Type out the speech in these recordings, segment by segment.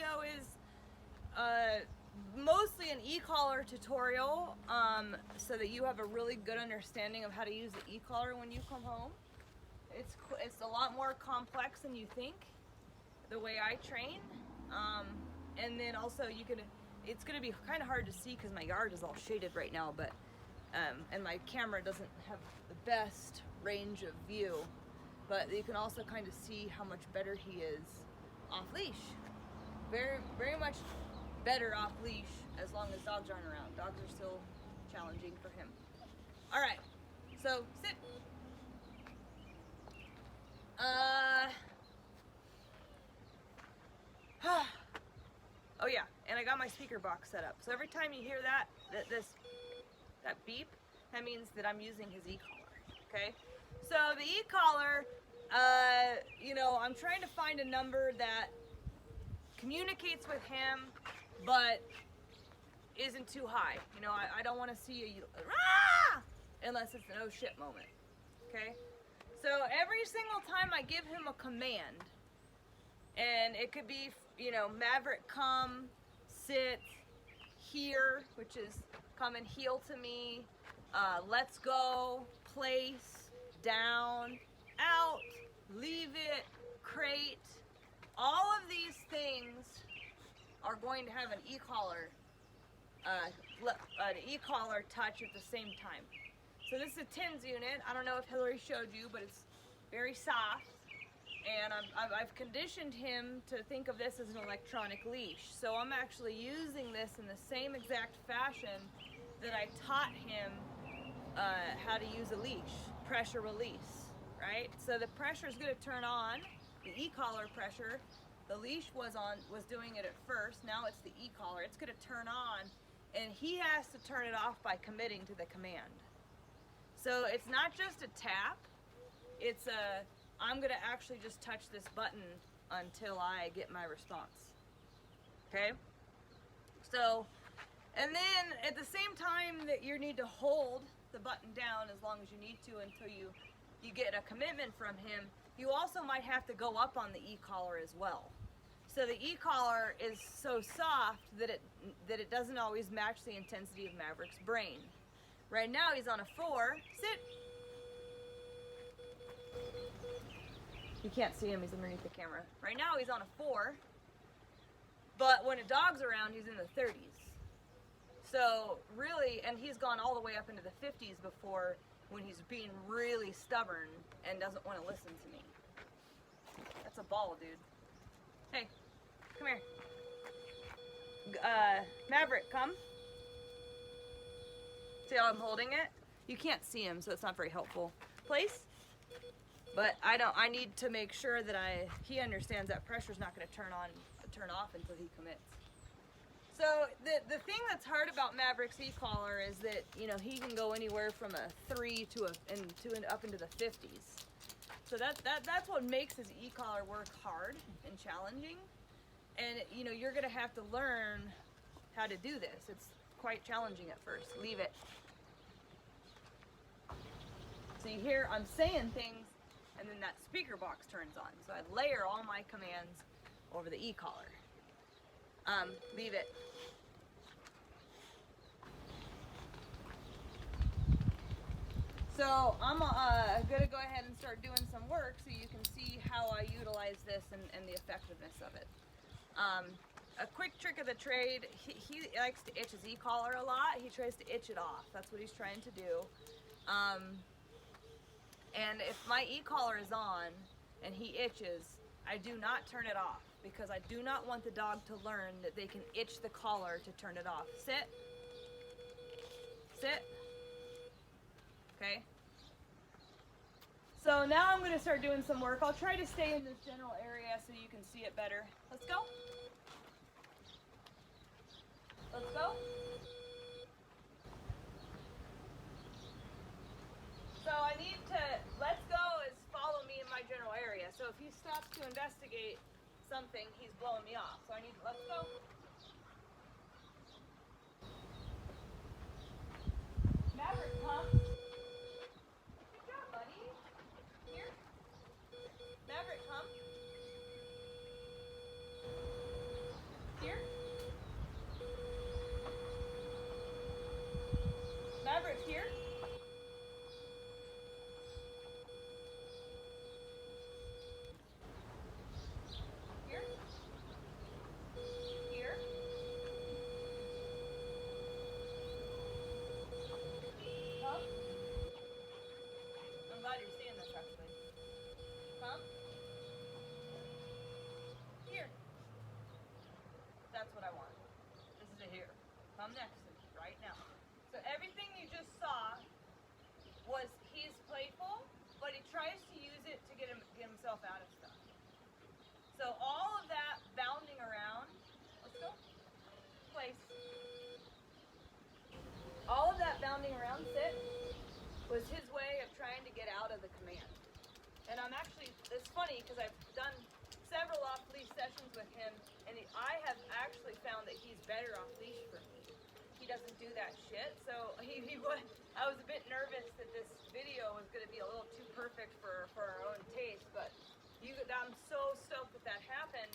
video is mostly an e-collar tutorial, so that you have a really good understanding of how to use the e-collar when you come home. It's a lot more complex than you think, the way I train. And then also it's gonna be kind of hard to see because my yard is all shaded right now, but and my camera doesn't have the best range of view, but you can also kind of see how much better he is off leash. Very, very much better off leash as long as dogs aren't around. Dogs are still challenging for him. All right, so sit. Oh yeah, and I got my speaker box set up. So every time you hear that beep, that means that I'm using his e-collar, okay? So the e-collar, you know, I'm trying to find a number that communicates with him, but isn't too high. You know, I don't want to see a Rah! Unless it's an oh shit moment, okay? So every single time I give him a command, and it could be, you know, Maverick, come, sit, here, which is come and heel to me, let's go, place, down, out, leave it, crate. All of these things are going to have an e-collar touch at the same time. So this is a TINS unit. I don't know if Hillary showed you, but it's very soft. And I've conditioned him to think of this as an electronic leash. So I'm actually using this in the same exact fashion that I taught him how to use a leash, pressure release, right? So the pressure is going to turn on, the e-collar pressure. The leash was doing it at first. Now it's the e-collar. It's going to turn on, and he has to turn it off by committing to the command. So it's not just a tap. It's a I'm going to actually just touch this button until I get my response. Okay? So, and then at the same time that you need to hold the button down as long as you need to until you get a commitment from him, you also might have to go up on the e-collar as well. So the e-collar is so soft that it doesn't always match the intensity of Maverick's brain. Right now he's on a 4. Sit. You can't see him, he's underneath the camera. Right now he's on a 4, but when a dog's around, he's in the 30s. So really, and he's gone all the way up into the 50s before, when he's being really stubborn and doesn't want to listen to me. That's a ball, dude. Hey, come here. Maverick, come. See how I'm holding it? You can't see him, so it's not very helpful. Place. But I need to make sure that he understands that pressure's not going to turn off until he commits. So the thing that's hard about Maverick's e-collar is that, you know, he can go anywhere from a 3 up into the 50s. So that's what makes his e-collar work hard and challenging. And, you know, you're going to have to learn how to do this. It's quite challenging at first. Leave it. So you hear I'm saying things, and then that speaker box turns on. So I layer all my commands over the e-collar. Leave it. So I'm gonna go ahead and start doing some work so you can see how I utilize this and the effectiveness of it. A quick trick of the trade, he likes to itch his e-collar a lot. He tries to itch it off. That's what he's trying to do. And if my e-collar is on and he itches, I do not turn it off because I do not want the dog to learn that they can itch the collar to turn it off. Sit. Sit. Okay. So now I'm going to start doing some work. I'll try to stay in this general area so you can see it better. Let's go. Let's go. So I need to, let's go is follow me in my general area. So if he stops to investigate something, he's blowing me off. So I need, let's go. Maverick, come. Good job, buddy. Here. Maverick, come. was his way of trying to get out of the command. And I'm actually, it's funny because I've done several off-leash sessions with him, and I have actually found that he's better off-leash for me. He doesn't do that shit, so I was a bit nervous that this video was going to be a little too perfect for our own taste, but I'm so stoked that that happened.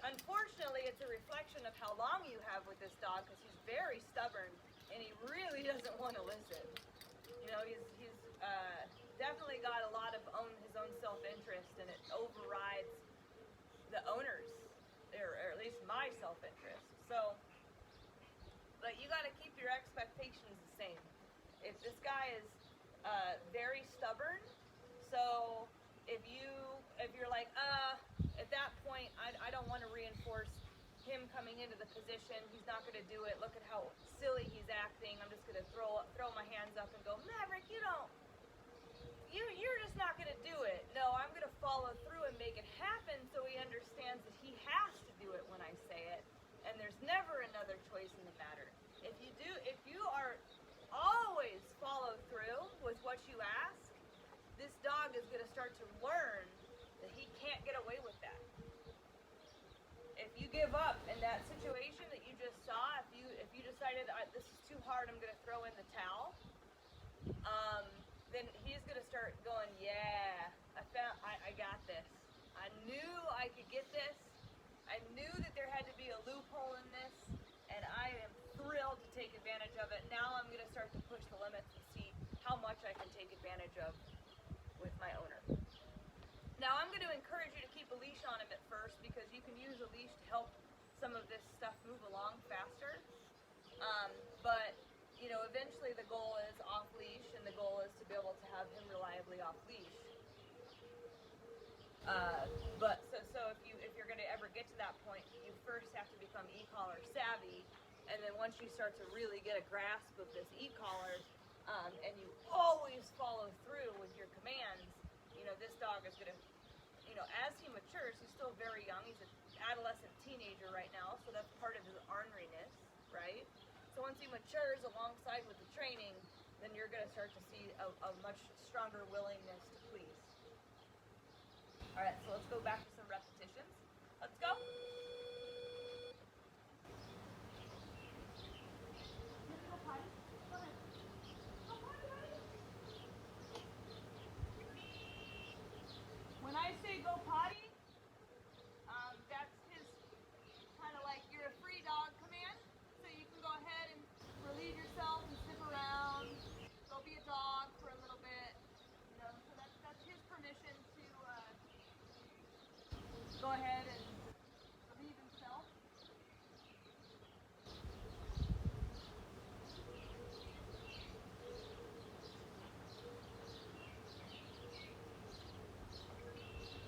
Unfortunately, it's a reflection of how long you have with this dog, because he's very stubborn, and he really doesn't want to listen. You know, he's definitely got a lot of his own self-interest, and it overrides the owner's, or at least my self-interest. So, but you got to keep your expectations the same. If this guy is very stubborn, so if you're like, at that point, I don't want to reinforce him coming into the position. He's not going to do it. Look at how silly he's acting. I'm just going to throw my hands up and go, Maverick, you're just not going to do it. No, I'm going to follow through and make it happen so he understands that he has to do it when I say it. And there's never another choice in the matter. If you are always follow through with what you ask, this dog is going to start to learn that he can't get away with that. If you give up in that situation that you just saw, if you decided this is too hard, I'm going to throw in the towel, then he's going to start going, yeah, I got this. I knew I could get this. I knew that there had to be a loophole in this, and I am thrilled to take advantage of it. Now I'm going to start to push the limits and see how much I can take advantage of with my owner. Now I'm going to encourage you to keep a leash on him at first, because you can use a leash to help some of this stuff move along faster. But eventually the goal is off leash, and the goal is to be able to have him reliably off leash. But if you're going to ever get to that point, you first have to become e-collar savvy, and then once you start to really get a grasp of this e-collar, and you always follow through with your commands, this dog is going to, as he matures, he's still very young. He's an adolescent teenager right now, so that's part of his orneriness, right? So once he matures alongside with the training, then you're going to start to see a much stronger willingness to please. All right, so let's go back to some repetitions. Let's go. When I say go potty, that's his kind of like you're a free dog command. So you can go ahead and relieve yourself and sniff around, go be a dog for a little bit. So that's his permission to go ahead and relieve himself.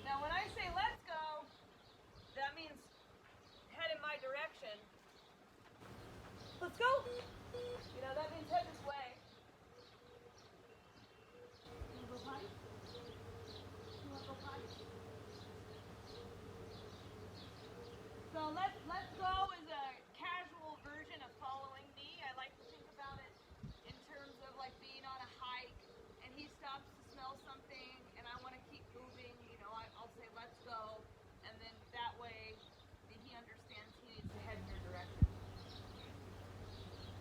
Now when I say let's go, that means head in my direction. Let's go! That means head this way. You wanna go potty? You wanna go potty? So let's go is a casual version of following me. I like to think about it in terms of like being on a hike, and he stops to smell something, and I want to keep moving. I'll say let's go, and then that way he understands he needs to head in your direction.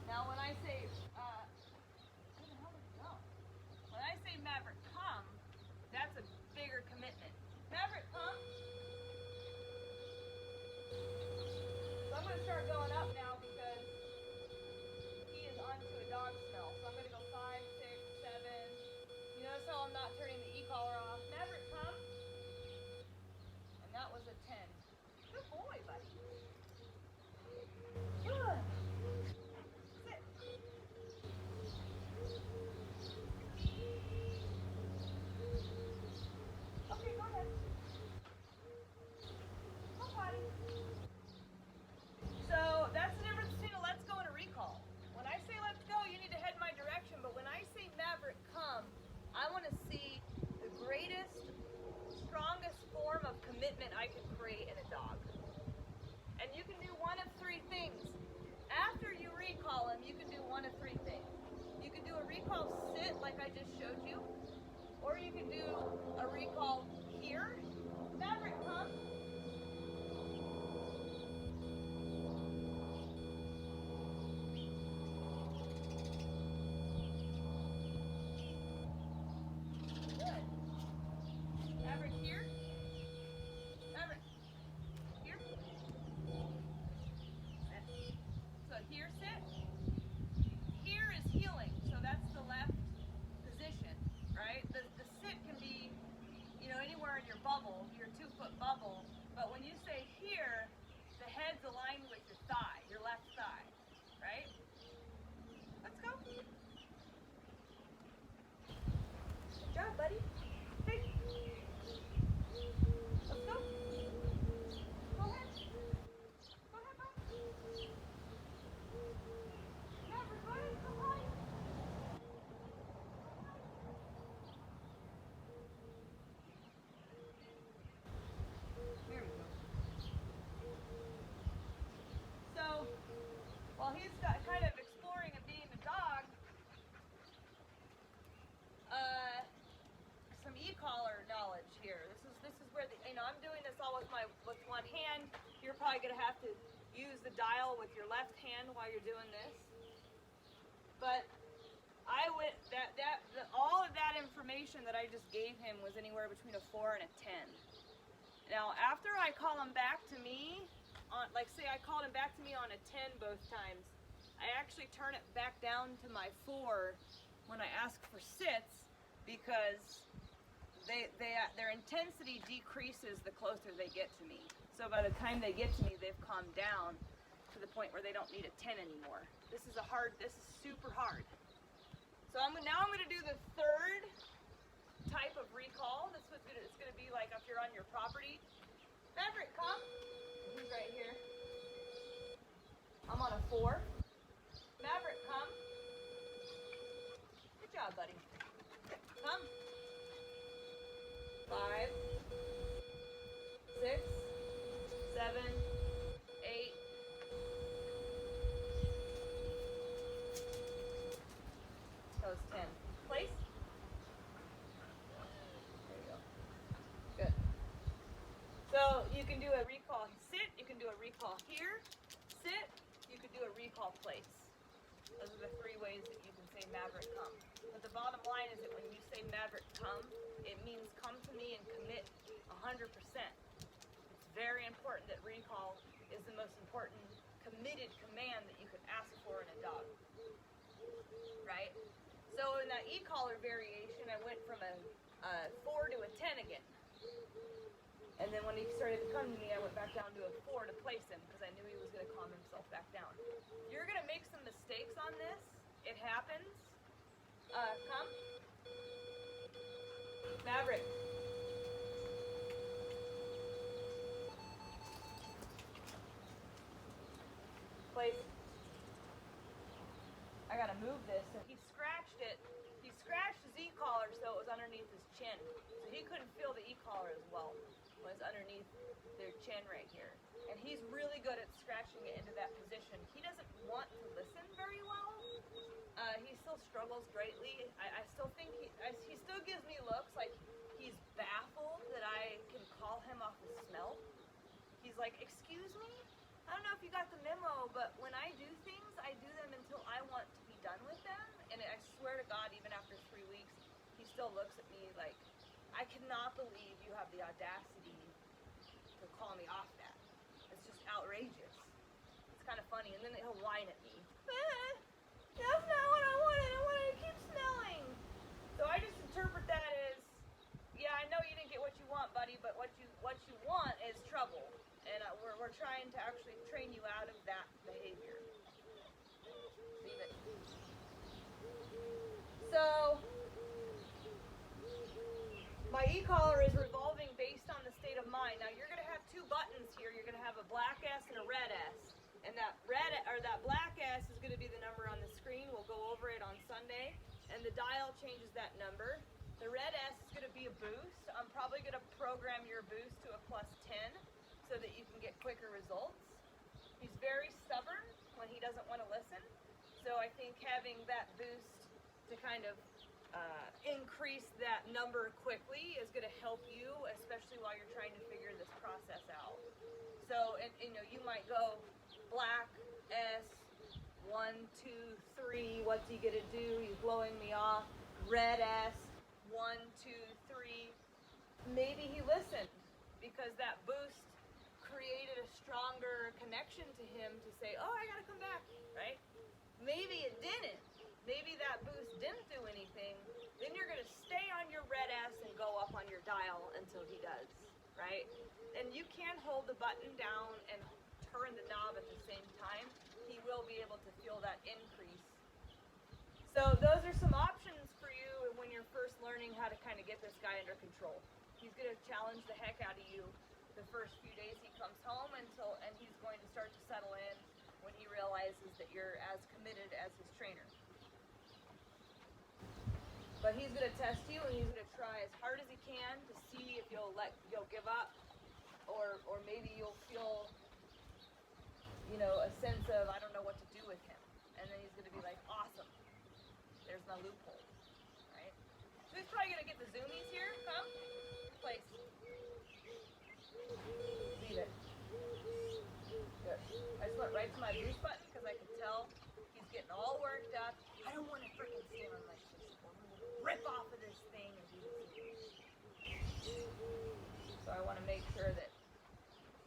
Now when I say, where the hell did he go? When I say Maverick, come, that's a bigger commitment. Maverick, come. So I'm going to start going up now because he is onto a dog smell. So I'm going to go 5, 6, 7. You notice how I'm not turning the e-collar off. Maverick, come. And that was a 10. Good boy, buddy. Good. Sit. Okay, go ahead. Go potty. So that's an recall sit like I just showed you, or you can do a recall here. Maverick, come. Good. Maverick here. Maverick here. Sit. So here sit. Here is healing, so that's the left position, right? The sit can be, you know, anywhere in your bubble, your 2-foot bubble, but when you say here, the head's aligned with your thigh, your left thigh, right? Let's go. Good job, buddy. Hey. Let's go. Go ahead. Go ahead, bud. Maverick, go ahead. Come on. There we go. So, while he's kind of exploring and being a dog, some e-collar knowledge here. This is where I'm doing this all with one hand. You're probably gonna have to use the dial with your left hand while you're doing this. But all of that information that I just gave him was anywhere between a 4 and a 10. Now, after I call him back to me, like say I called him back to me on a 10 both times, I actually turn it back down to my 4 when I ask for sits, because their intensity decreases the closer they get to me. So by the time they get to me, they've calmed down to the point where they don't need a 10 anymore. This is super hard. So now I'm gonna do the third type of recall. This is what it's gonna be like if you're on your property. Maverick, come. He's right here. I'm on a 4. Maverick, come. Good job, buddy. Come. 5, 6, 7, 8. That was 10. Place. There you go. Good. So you can do a recall sit, you can do a recall here, sit, you can do a recall place. Those are the 3 ways that you can say Maverick come. But the bottom line is that when you say Maverick come, it means come to me and commit 100%. It's very important that recall is the most important committed command that you could ask for in a dog. Right? So in that e-collar variation, I went from a 4 to a 10 again. And then when he started to come to me, I went back down to a 4 to place him, because I knew he was going to calm himself back down. You're going to make some mistakes on this. It happens. Come. Maverick. Place. I got to move this. So he scratched it. He scratched his e-collar so it was underneath his chin. So he couldn't feel the e-collar as well. It was underneath their chin right here. And he's really good at scratching it into that position. He doesn't want to listen very well. He still struggles greatly. I still think he still gives me looks like he's baffled that I can call him off his smell. He's like, excuse me? I don't know if you got the memo, but when I do things, I do them until I want to be done with them. And I swear to God, even after 3 weeks, he still looks at me like, I cannot believe you have the audacity to call me off that. It's just outrageous. It's kind of funny. And then he'll whine at me. That's not what I wanted. I wanted to keep smelling. So I just interpret that as, yeah, I know you didn't get what you want, buddy, but what you want is trouble. And we're trying to actually train you out of that behavior. Leave it. So my e-collar is revolving based on the state of mind. Now you're going to have 2 buttons here. You're going to have a black S and a red S. And that black S is going to be the number on the screen. We'll go over it on Sunday. And the dial changes that number. The red S is going to be a boost. I'm probably going to program your boost to a +10 so that you can get quicker results. He's very stubborn when he doesn't want to listen. So I think having that boost to kind of increase that number quickly is going to help you, especially while you're trying to figure this process out. So, and you know, you might go black S, 1, 2, 3. What's he gonna do? He's blowing me off. Red S, 1, 2, 3. Maybe he listened because that boost created a stronger connection to him to say, oh, I gotta come back, right? Maybe it didn't. Maybe that boost didn't do anything. Then you're gonna stay on your red S and go up on your dial until he does, right? And you can hold the button down and turn the knob at the same time. He will be able to feel that increase. So those are some options for you when you're first learning how to kind of get this guy under control. He's gonna challenge the heck out of you the first few days he comes home and he's going to start to settle in when he realizes that you're as committed as his trainer. But he's going to test you, and he's going to try as hard as he can to see if you'll give up, or maybe you'll feel, you know, a sense of I don't know what to do with him, and then he's going to be like, awesome, there's my loophole, right? So he's probably going to get the zoomies here. Come, place, leave it. Good. I just went right to my boost button because I could tell he's getting all worked up. I don't want to freaking stand on my face. Rip off of this thing and do this. So I want to make sure that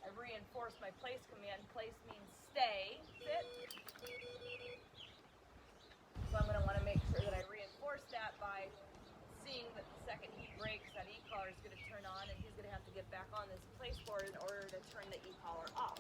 I reinforce my place command. Place means stay, sit. So I'm going to want to make sure that I reinforce that by seeing that the second he breaks, that e-collar is going to turn on, and he's going to have to get back on this place board in order to turn the e-collar off.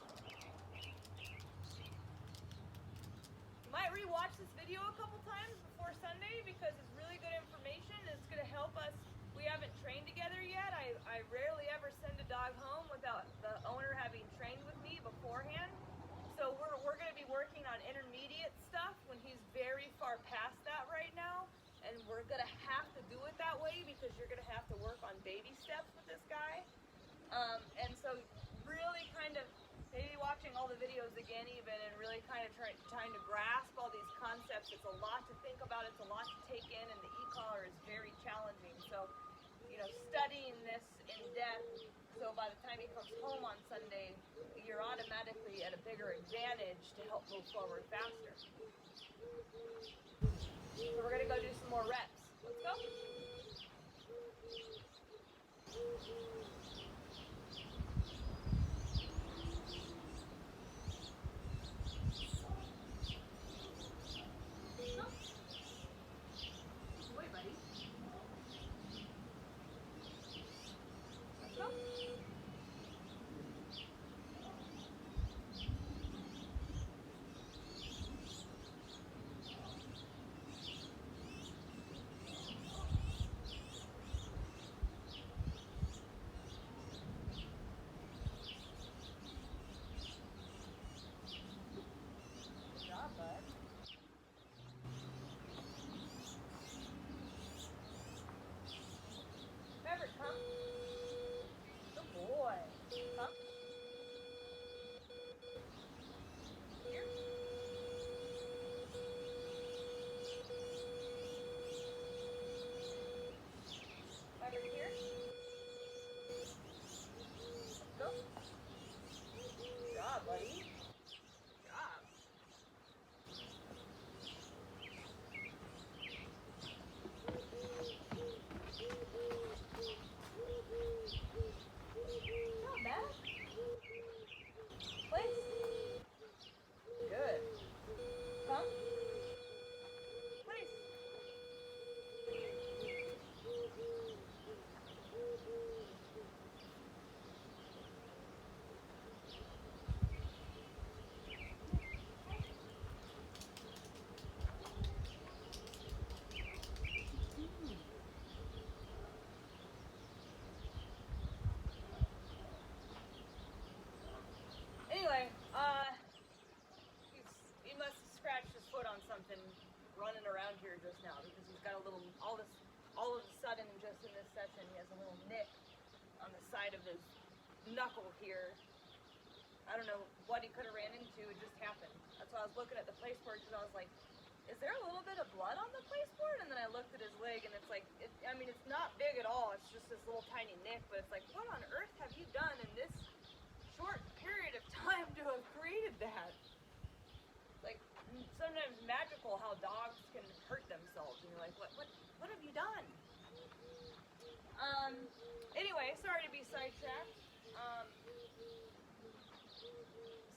You might rewatch this video a couple times before Sunday because it's really good information. It's going to help us. We haven't trained together yet. I rarely ever send a dog home without the owner having trained with me beforehand. So we're going to be working on intermediate stuff when he's very far past that right now. And we're going to have to do it that way because you're going to have to work on baby steps with this guy. And so really kind of maybe watching all the videos again even and really kind of trying to grasp all these concepts. It's a lot to think about. It's a lot to take in, and the e-collar is very challenging. So, you know, studying this in depth, so by the time he comes home on Sunday, you're automatically at a bigger advantage to help move forward faster. So we're going to go do some more reps. Let's go. Wait, buddy. Let's go. Good job, bud. Maverick, come. Good boy. Come. Here. Maverick, here. Go. Good job, buddy. Good job. Not bad. Place. Good. Come. Place. Anyway, he must have scratched his foot on something running around here just now because he's got a little, all of a sudden just in this session he has a little nick on the side of his knuckle here. I don't know what he could have ran into, it just happened. That's why I was looking at the place board because I was like, is there a little bit of blood on the placeboard? And then I looked at his leg, and it's like, I mean, it's not big at all. It's just this little tiny nick, but it's like, what on earth have you done in this short period of time to have created that? Like, sometimes magical how dogs can hurt themselves, and you're like, what have you done? Anyway, sorry to be sidetracked.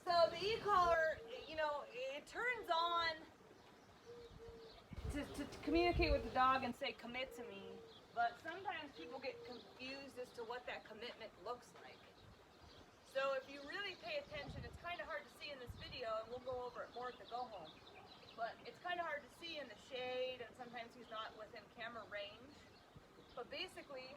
So the e-collar, you know, it turns on to communicate with the dog and say, commit to me, but sometimes people get confused as to what that commitment looks like. So if you really pay attention, it's kind of hard to see in this video, and we'll go over it more at the go home, but it's kind of hard to see in the shade, and sometimes he's not within camera range. But basically,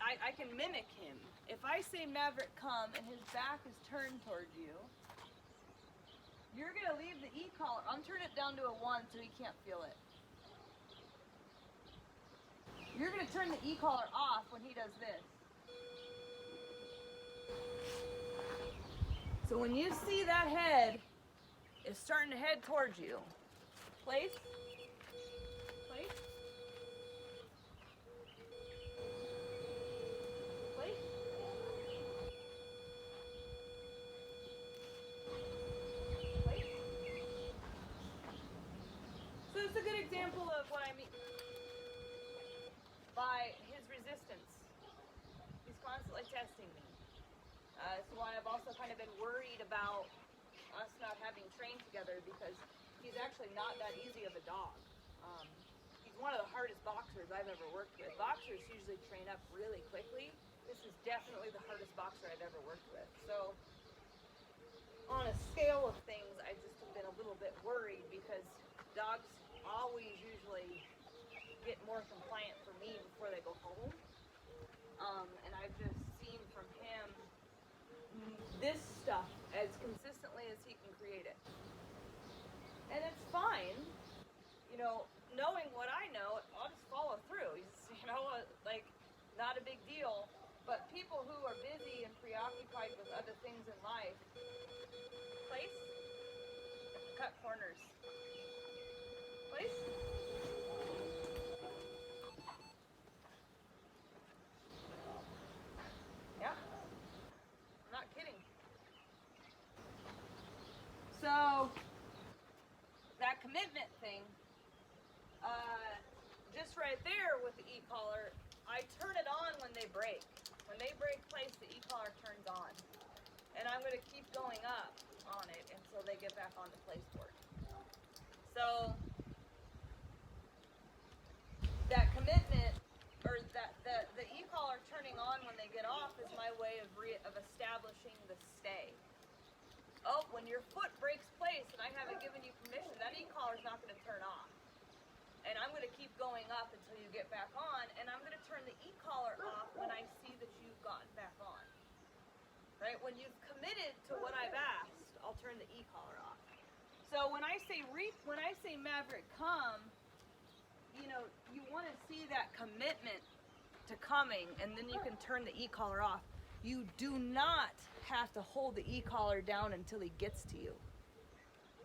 I can mimic him. If I say Maverick come and his back is turned towards you, you're gonna leave the e-collar. I'm turning it down to a 1 so he can't feel it. You're gonna turn the e-collar off when he does this. So when you see that head is starting to head towards you, place. It's a good example of what I mean by his resistance. He's constantly testing me. That's why I've also kind of been worried about us not having trained together, because he's actually not that easy of a dog. He's one of the hardest boxers I've ever worked with. Boxers usually train up really quickly. This is definitely the hardest boxer I've ever worked with. So on a scale of things, I just have been a little bit worried, because dogs always usually get more compliant for me before they go home. And I've just seen from him this stuff as consistently as he can create it. And it's fine, you know, knowing what I know, I'll just follow through. He's, you know, like, not a big deal. But people who are busy and preoccupied with other things in life, place, cut corners. Place. Yeah, I'm not kidding. So that commitment thing, just right there with the e-collar, I turn it on when they break. When they break place, the e-collar turns on, and I'm going to keep going up on it until they get back on the placeboard. So that commitment, or that the e-collar turning on when they get off, is my way of establishing the stay. Oh, when your foot breaks place and I haven't given you permission, that e-collar is not going to turn off. And I'm going to keep going up until you get back on, and I'm going to turn the e-collar off when I see that you've gotten back on. Right? When you've committed to what I've asked, I'll turn the e-collar off. So when I say Maverick come, you know, you want to see that commitment to coming, and then you can turn the e-collar off. You do not have to hold the e-collar down until he gets to you.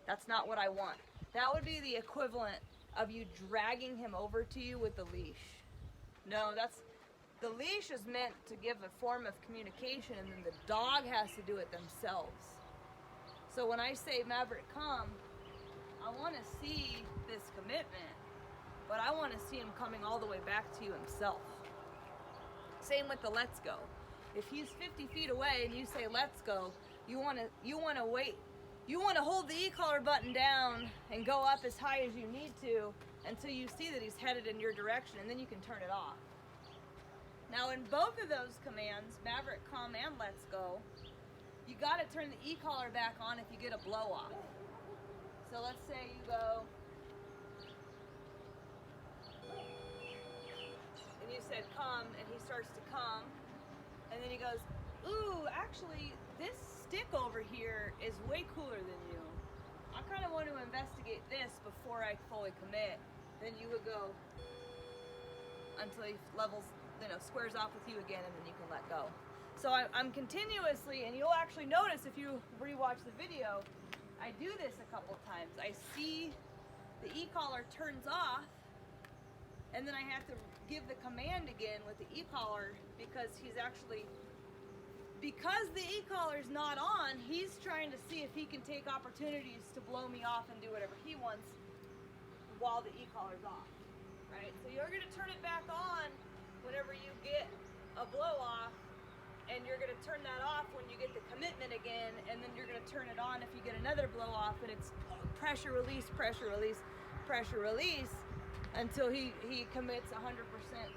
That's not what I want. That would be the equivalent of you dragging him over to you with the leash. No, the leash is meant to give a form of communication, and then the dog has to do it themselves. So when I say Maverick come, I want to see this commitment, but I want to see him coming all the way back to you himself. Same with the let's go. If he's 50 feet away and you say let's go, you want to wait. You want to hold the e-collar button down and go up as high as you need to until you see that he's headed in your direction, and then you can turn it off. Now in both of those commands, Maverick come and let's go, you got to turn the e-collar back on if you get a blow off. So let's say you go, and you said come, and he starts to come, and then he goes, ooh, actually this stick over here is way cooler than you. I kind of want to investigate this before I fully commit. Then you would go until he squares off with you again, and then you can let go. So I'm continuously, and you'll actually notice if you rewatch the video, I do this a couple times. I see the e-collar turns off, and then I have to give the command again with the e-collar because because the e-collar's not on, he's trying to see if he can take opportunities to blow me off and do whatever he wants while the e-collar's off, right? So you're gonna turn it back on whenever you get a blow off, and you're gonna turn that off when you get the commitment again, and then you're gonna turn it on if you get another blow off, and it's pressure release, pressure release, pressure release until he commits 100%.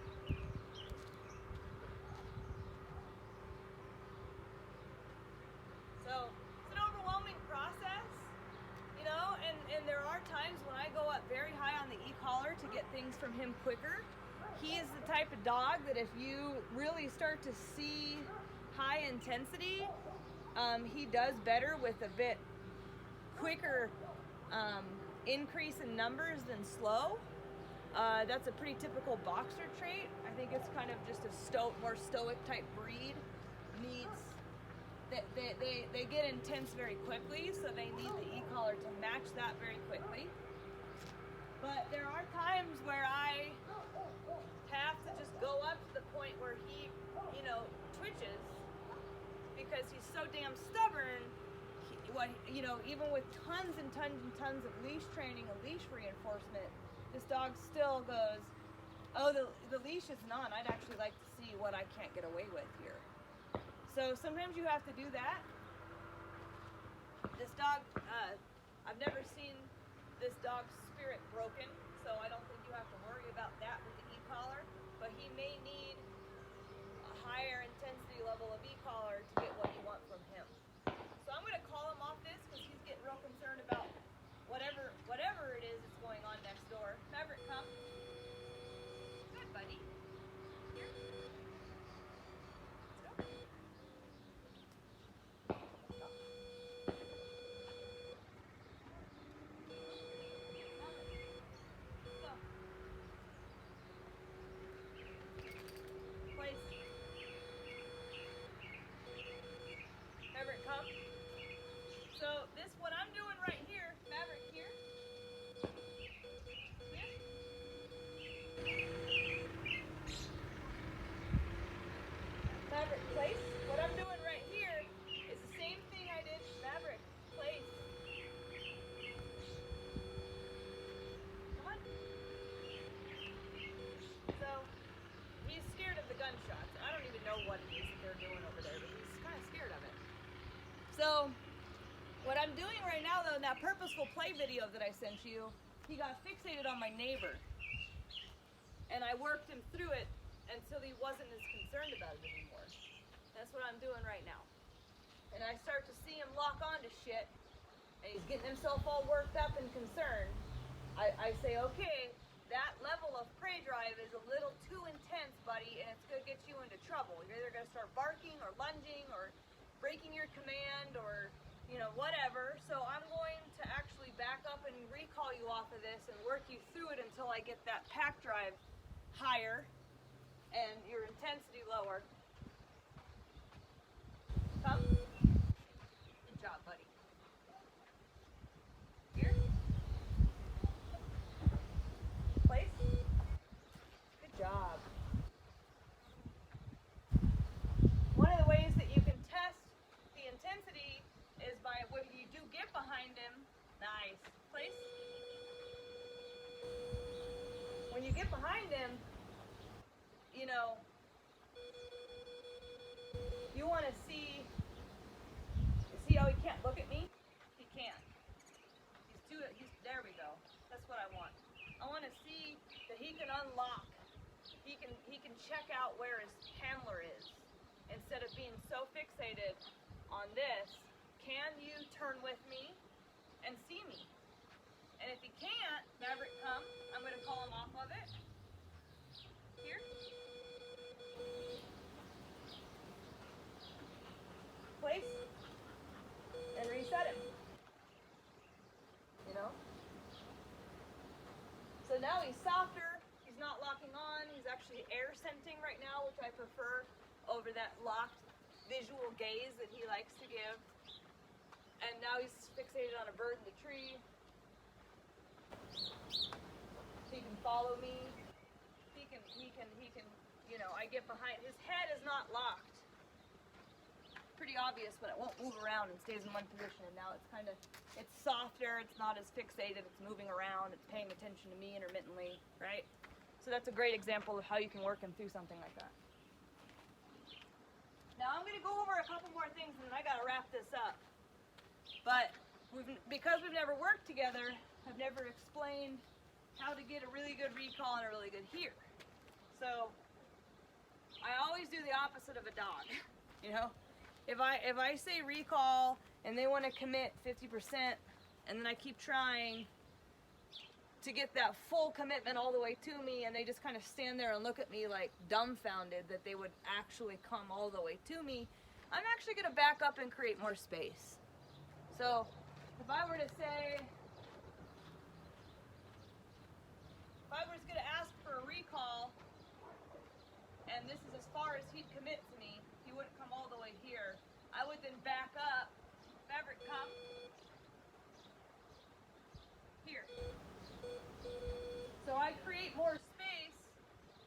So it's an overwhelming process, you know, and there are times when I go up very high on the e-collar to get things from him quicker. He is the type of dog that if you really start to see high intensity, he does better with a bit quicker increase in numbers than slow. That's a pretty typical boxer trait. I think it's kind of just a more stoic type breed. They get intense very quickly, so they need the e-collar to match that very quickly. But there are times where I have to just go up to the point where he, you know, twitches because he's so damn stubborn. You know, even with tons and tons and tons of leash training and leash reinforcement, this dog still goes, oh, the leash isn't on. I'd actually like to see what I can't get away with here. So sometimes you have to do that. This dog, I've never seen this dog's spirit broken, so I don't think you have to worry about that with the e-collar, but he may need a higher intensity level of e-collar to get what you want from him. So I'm going to call him off this because he's getting real concerned about whatever it is that's going on next door. Maverick, come. Good, buddy. Here. Let's go. Maverick, come. So what I'm doing right here, Maverick, here. Maverick, place. What I'm doing right here is the same thing I did, Maverick, place. Come on. So, he's scared of the gunshots. I don't even know what it is they're doing over there, but he's kind of scared of it. So, what I'm doing right now, though, in that purposeful play video that I sent you, he got fixated on my neighbor. And I worked him through it until he wasn't as concerned about it anymore. That's what I'm doing right now. And I start to see him lock onto shit, and he's getting himself all worked up and concerned. I say, okay, that level of prey drive is a little too intense, buddy, and it's going to get you into trouble. You're either going to start barking or lunging or breaking your command or, you know, whatever. So I'm going to actually back up and recall you off of this and work you through it until I get that pack drive higher and your intensity lower. Come. Good job, buddy. Here. Place. Good job. One of the ways that you can test the intensity is by when you do get behind him. Nice. Place. When you get behind him, you know, you want to see how he can't look at me? He can't. There we go. That's what I want. I want to see that he can unlock. He can check out where his handler is instead of being so fixated on this. Can you turn with me and see me? And if he can't, Maverick, come. I'm going to call him off of it. Here. Place. And reset him. You know? So now he's softer. He's not locking on. He's actually air scenting right now, which I prefer over that locked visual gaze that he likes to give. And now he's fixated on a bird in the tree. He can follow me. He can, you know, I get behind. His head is not locked. Pretty obvious, but it won't move around and stays in one position. And now it's softer, it's not as fixated, it's moving around, it's paying attention to me intermittently, right? So that's a great example of how you can work him through something like that. Now I'm gonna go over a couple more things and then I gotta wrap this up. But because we've never worked together, I've never explained how to get a really good recall and a really good hear. So I always do the opposite of a dog, you know? If I say recall and they want to commit 50% and then I keep trying to get that full commitment all the way to me and they just kind of stand there and look at me like dumbfounded that they would actually come all the way to me, I'm actually going to back up and create more space. So if I were to say, if I was going to ask for a recall and this is as far as he'd commit to me, he wouldn't come all the way here. I would then back up. Maverick, come. Here. So I create more space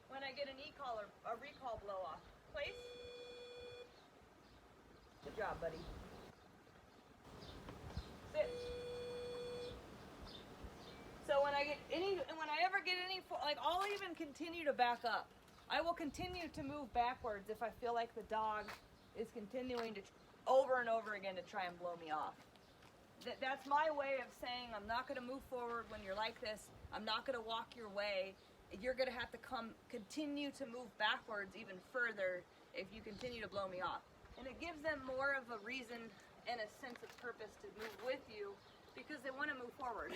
when I get an e-call or a recall blow off. Place. Good job, buddy. Sit. So when I ever get any, like I'll even continue to back up. I will continue to move backwards if I feel like the dog is continuing to over and over again to try and blow me off. That's my way of saying I'm not going to move forward when you're like this. I'm not going to walk your way. You're going to have to continue to move backwards even further if you continue to blow me off. And it gives them more of a reason and a sense of purpose to move with you because they want to move forward.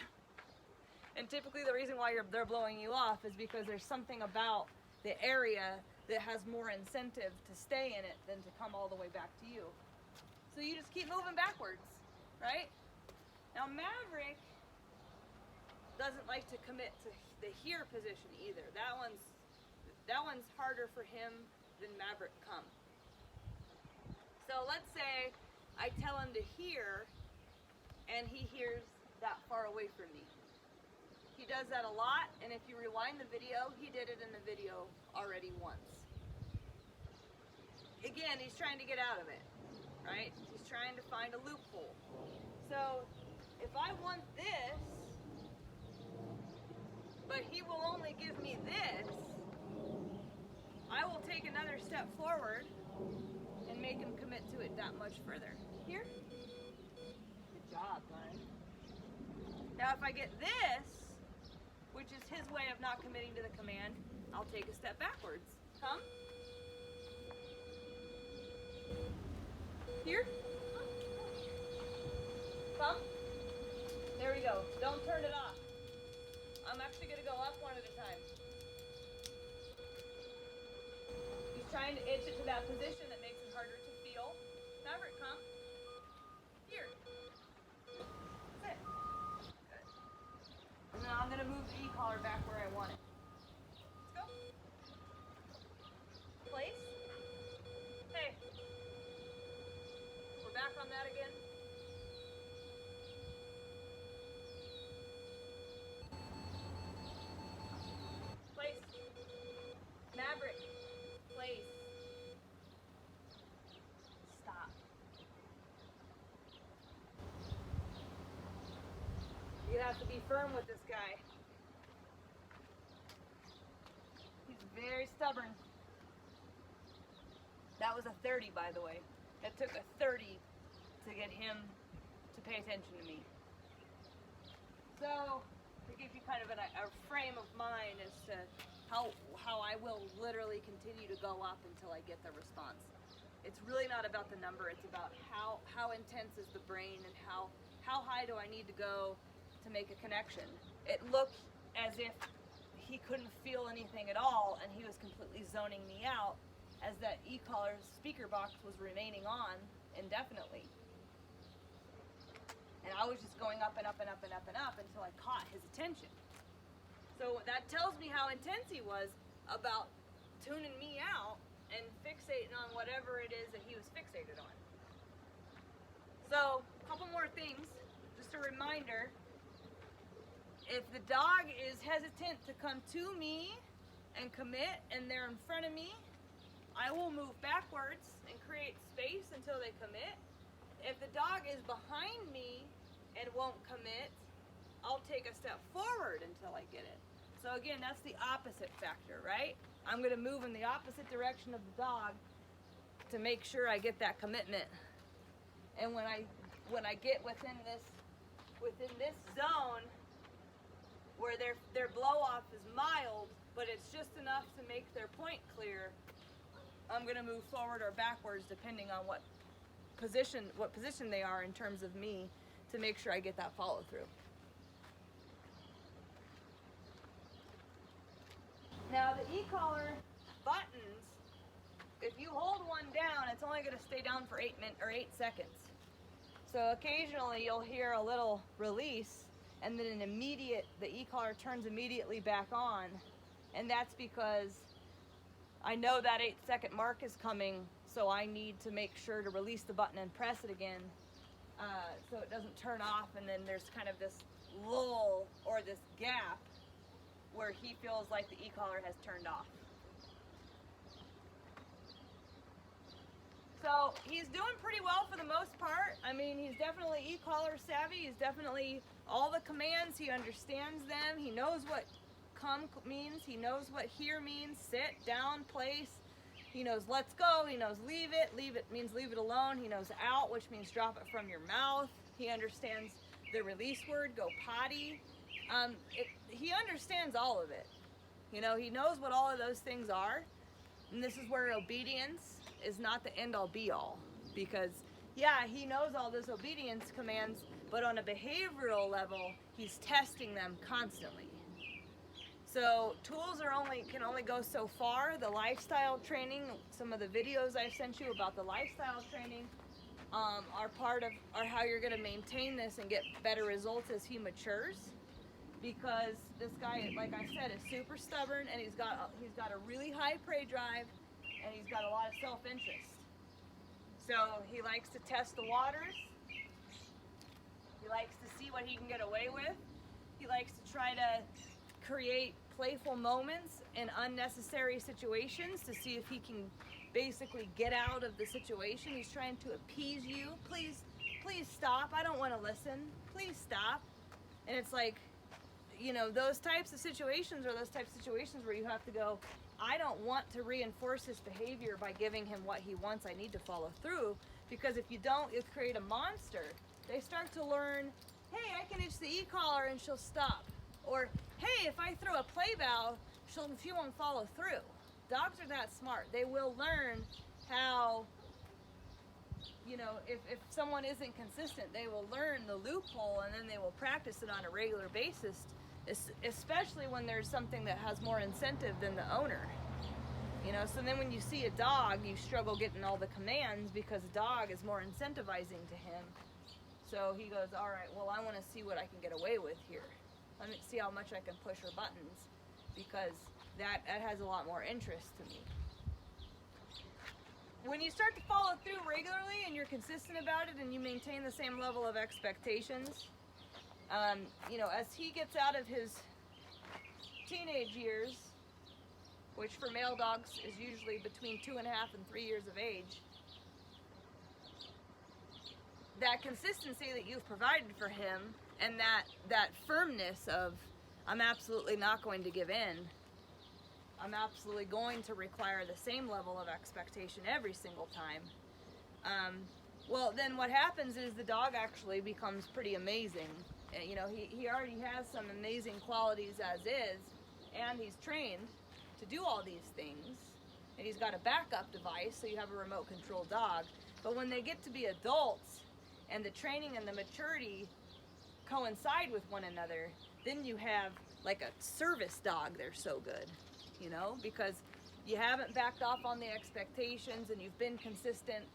And typically the reason why they're blowing you off is because there's something about the area that has more incentive to stay in it than to come all the way back to you. So you just keep moving backwards, right? Now Maverick doesn't like to commit to the here position either. That one's harder for him than Maverick come. So let's say I tell him to hear and he hears that far away from me. He does that a lot, and if you rewind the video, he did it in the video already once. Again, he's trying to get out of it, right? He's trying to find a loophole. So if I want this, but he will only give me this, I will take another step forward and make him commit to it that much further. Here? Good job, bud. Now if I get this, which is his way of not committing to the command, I'll take a step backwards. Come. Here. Come. There we go. Don't turn it off. I'm actually going to go up one at a time. He's trying to itch it to that position that makes it harder to feel. Maverick, come. Here. Sit. Good. And then I'm going to move the e-collar back where I want it. Let's go. Place. Hey. We're back on that again. Place. Maverick. Place. Stop. You have to be firm with this guy. He's very stubborn. That was a 30, by the way. It took a 30 to get him to pay attention to me. So, to give you kind of a frame of mind as to how I will literally continue to go up until I get the response. It's really not about the number, it's about how intense is the brain and how high do I need to go to make a connection. It looked as if he couldn't feel anything at all and he was completely zoning me out as that e-collar's speaker box was remaining on indefinitely. And I was just going up and up and up and up and up until I caught his attention. So that tells me how intense he was about tuning me out and fixating on whatever it is that he was fixated on. So, a couple couple more things, just a reminder. If the dog is hesitant to come to me and commit and they're in front of me, I will move backwards and create space until they commit. If the dog is behind me and won't commit, I'll take a step forward until I get it. So again, that's the opposite factor, right? I'm gonna move in the opposite direction of the dog to make sure I get that commitment. And when I get within this zone where their blow off is mild, but it's just enough to make their point clear, I'm gonna move forward or backwards depending on what position they are in terms of me, to make sure I get that follow through. Now the e-collar buttons, if you hold one down, it's only gonna stay down for 8 seconds. So occasionally you'll hear a little release and then the e-collar turns immediately back on. And that's because I know that 8-second mark is coming, so I need to make sure to release the button and press it again, so it doesn't turn off, and then there's kind of this lull or this gap where he feels like the e-collar has turned off. So he's doing pretty well for the most part. I mean, he's definitely e-collar savvy. He's definitely all the commands. He understands them. He knows what come means. He knows what here means. Sit, down, place. He knows let's go. He knows leave it. Leave it means leave it alone. He knows out, which means drop it from your mouth. He understands the release word, go potty. He understands all of it. You know, he knows what all of those things are. And this is where obedience is not the end-all be-all, because yeah, he knows all those obedience commands, but on a behavioral level, he's testing them constantly. So tools can only go so far. The lifestyle training, some of the videos I've sent you about the lifestyle training are how you're going to maintain this and get better results as he matures. Because this guy, like I said, is super stubborn, and he's got a really high prey drive, and he's got a lot of self-interest. So he likes to test the waters. He likes to see what he can get away with. He likes to try to create playful moments in unnecessary situations to see if he can basically get out of the situation. He's trying to appease you. Please stop. I don't want to listen. Please stop. And it's like, you know, those types of situations are those types of situations where you have to go, I don't want to reinforce his behavior by giving him what he wants. I need to follow through, because if you don't, you'll create a monster. They start to learn, hey, I can itch the e-collar and she'll stop. Or, hey, if I throw a play bow, she won't follow through. Dogs are that smart. They will learn how, you know, if someone isn't consistent, they will learn the loophole, and then they will practice it on a regular basis, especially when there's something that has more incentive than the owner. You know, so then when you see a dog, you struggle getting all the commands because a dog is more incentivizing to him. So he goes, all right, well, I want to see what I can get away with here. Let me see how much I can push her buttons, because that has a lot more interest to me. When you start to follow through regularly and you're consistent about it and you maintain the same level of expectations, you know, as he gets out of his teenage years, which for male dogs is usually between 2.5 and 3 years of age, that consistency that you've provided for him and that firmness of, I'm absolutely not going to give in, I'm absolutely going to require the same level of expectation every single time, well, then what happens is the dog actually becomes pretty amazing. You know, he already has some amazing qualities as is, and he's trained to do all these things, and he's got a backup device, so you have a remote control dog. But when they get to be adults and the training and the maturity coincide with one another, then you have like a service dog. They're so good, you know, because you haven't backed off on the expectations and you've been consistent.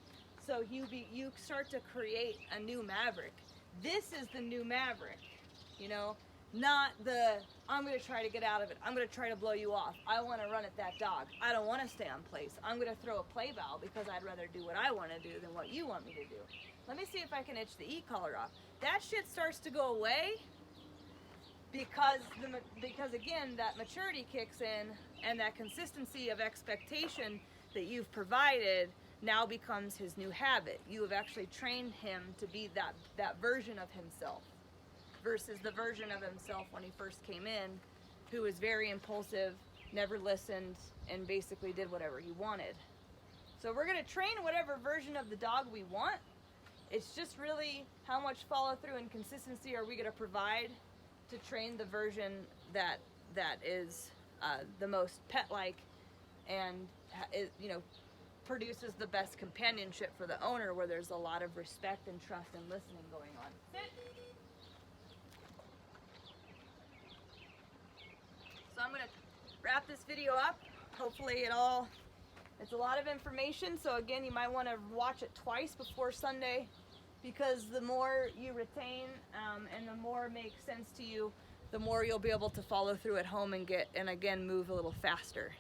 So you start to create a new Maverick. This is the new Maverick, you know. Not the, I'm going to try to get out of it. I'm going to try to blow you off. I want to run at that dog. I don't want to stay on place. I'm going to throw a play ball because I'd rather do what I want to do than what you want me to do. Let me see if I can itch the e-collar off. That shit starts to go away because again, that maturity kicks in, and that consistency of expectation that you've provided now becomes his new habit. You have actually trained him to be that version of himself versus the version of himself when he first came in, who was very impulsive, never listened, and basically did whatever he wanted. So we're going to train whatever version of the dog we want. It's just really how much follow through and consistency are we going to provide to train the version that is the most pet-like and produces the best companionship for the owner, where there's a lot of respect and trust and listening going on. Sit. So I'm going to wrap this video up. Hopefully it's a lot of information, so again, you might want to watch it twice before Sunday, because the more you retain and the more it makes sense to you, the more you'll be able to follow through at home and again move a little faster.